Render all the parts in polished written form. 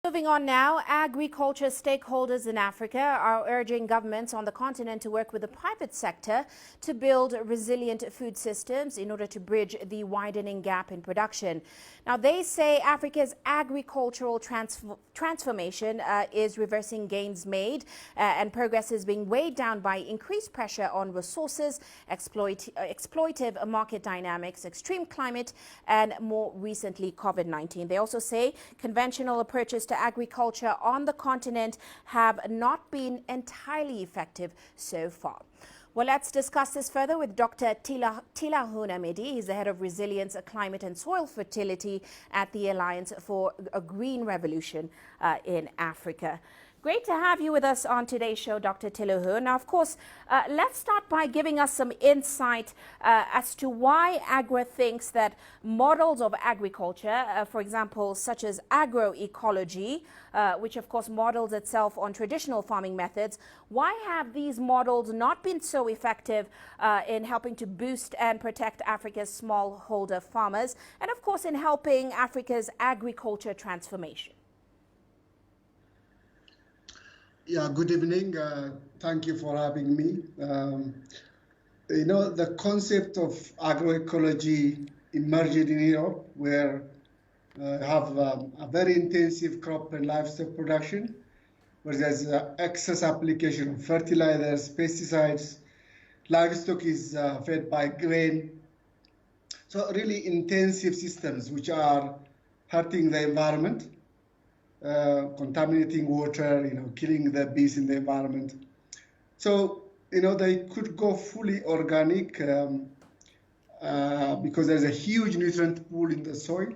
Moving on now, agriculture stakeholders in Africa are urging governments on the continent to work with the private sector to build resilient food systems in order to bridge the widening gap in production. Now, they say Africa's agricultural transformation is reversing gains made and progress is being weighed down by increased pressure on resources, exploitive market dynamics, extreme climate, and more recently COVID-19. They also say conventional approaches to agriculture on the continent have not been entirely effective so far. Well, let's discuss this further with Dr. Tilahun Amedi. He's the head of Resilience, Climate and Soil Fertility at the Alliance for a Green Revolution in Africa. Great to have you with us on today's show, Dr. Tilahun. Now, of course, let's start by giving us some insight as to why AGRA thinks that models of agriculture, for example, such as agroecology, which of course models itself on traditional farming methods, why have these models not been so effective in helping to boost and protect Africa's smallholder farmers, and of course in helping Africa's agriculture transformation? Yeah, good evening. Thank you for having me. The concept of agroecology emerged in Europe, where have a very intensive crop and livestock production, where there's excess application of fertilizers, pesticides. Livestock is fed by grain. So really intensive systems which are hurting the environment. Contaminating water, killing the bees in the environment. So, they could go fully organic because there's a huge nutrient pool in the soil.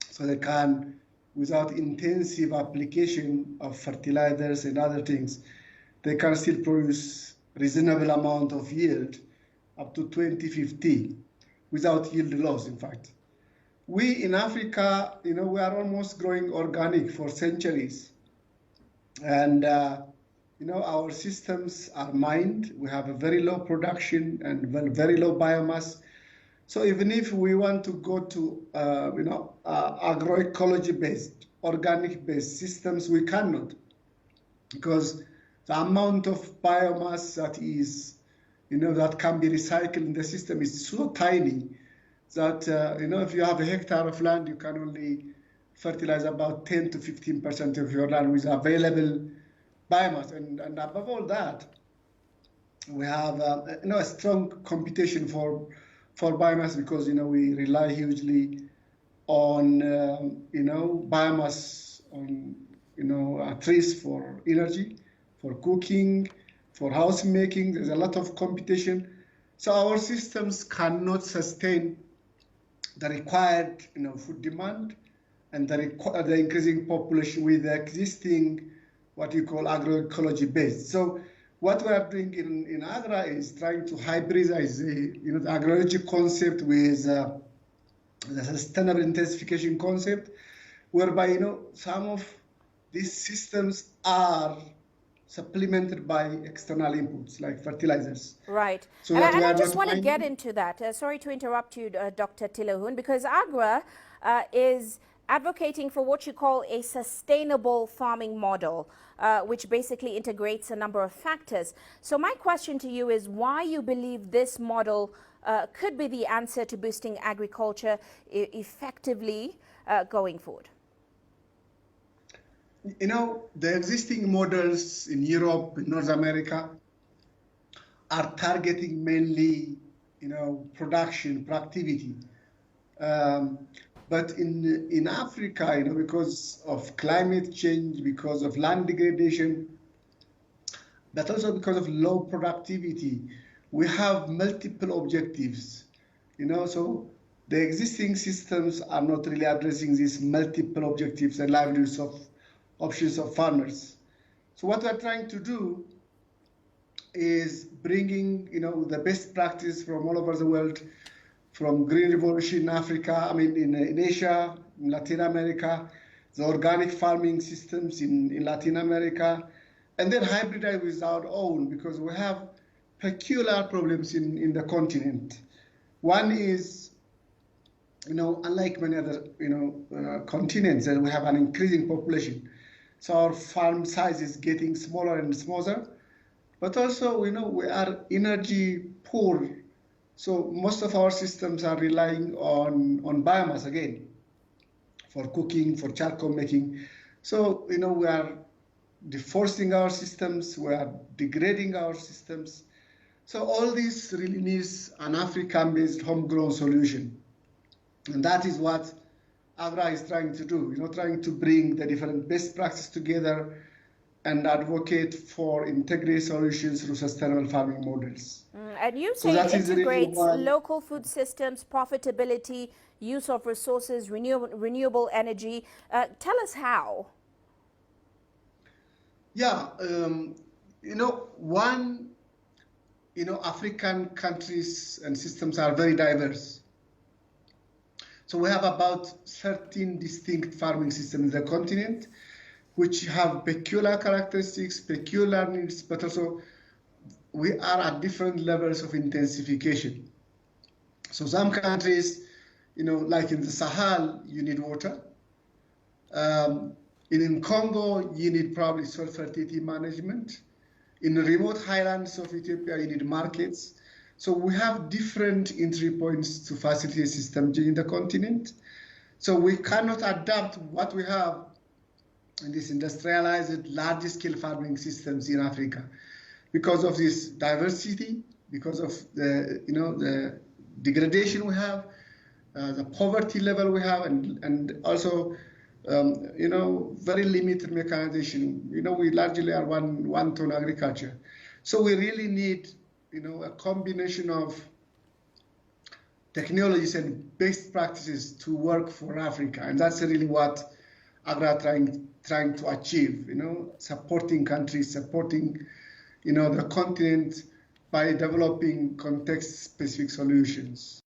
So they can, without intensive application of fertilizers and other things, they can still produce reasonable amount of yield up to 2050 without yield loss, in fact. We in Africa, we are almost growing organic for centuries. And, our systems are mined. We have a very low production and very low biomass. So even if we want to go to, agroecology-based, organic-based systems, we cannot. Because the amount of biomass that is, that can be recycled in the system is so tiny that, if you have a hectare of land, you can only fertilize about 10 to 15% of your land with available biomass. And above all that, we have, a strong competition for biomass because, we rely hugely on, biomass, on, trees for energy, for cooking, for house making. There's a lot of competition. So our systems cannot sustain the required, food demand and the increasing population with the existing, what you call agroecology based. So what we are doing in AGRA is trying to hybridize the agroecology concept with the sustainable intensification concept, whereby, some of these systems are supplemented by external inputs like fertilizers. Right. So and I just want to get into that. Sorry to interrupt you, Dr. Tilahun, because AGRA is advocating for what you call a sustainable farming model, which basically integrates a number of factors. So my question to you is why you believe this model could be the answer to boosting agriculture effectively going forward? The existing models in Europe, in North America, are targeting mainly, production, productivity. But in Africa, because of climate change, because of land degradation, but also because of low productivity, we have multiple objectives, so the existing systems are not really addressing these multiple objectives and livelihoods of options of farmers. So what we're trying to do is bringing, the best practice from all over the world, from Green Revolution in Africa, in Asia, in Latin America, the organic farming systems in Latin America, and then hybridize with our own, because we have peculiar problems in the continent. One is unlike many other, continents, and we have an increasing population. So our farm size is getting smaller and smaller, but also, we are energy poor. So most of our systems are relying on biomass again for cooking, for charcoal making. So, we are deforesting our systems, we are degrading our systems. So all this really needs an African-based homegrown solution. And that is what AGRA is trying to do, trying to bring the different best practices together and advocate for integrated solutions through sustainable farming models. And you So say it that is really integrates why, local food systems, profitability, use of resources, renewable energy. Tell us how. yeah, one, African countries and systems are very diverse. So we have about 13 distinct farming systems in the continent, which have peculiar characteristics, peculiar needs, but also we are at different levels of intensification. So some countries, like in the Sahel, you need water. In Congo, you need probably soil fertility management. In the remote highlands of Ethiopia, you need markets. So we have different entry points to facilitate system change in the continent. So we cannot adapt what we have in these industrialized, large-scale farming systems in Africa because of this diversity, because of the degradation we have, the poverty level we have, and also very limited mechanization. We largely are one-ton agriculture. So we really need, a combination of technologies and best practices to work for Africa. And that's really what AGRA trying to achieve, supporting countries, supporting, the continent by developing context-specific solutions.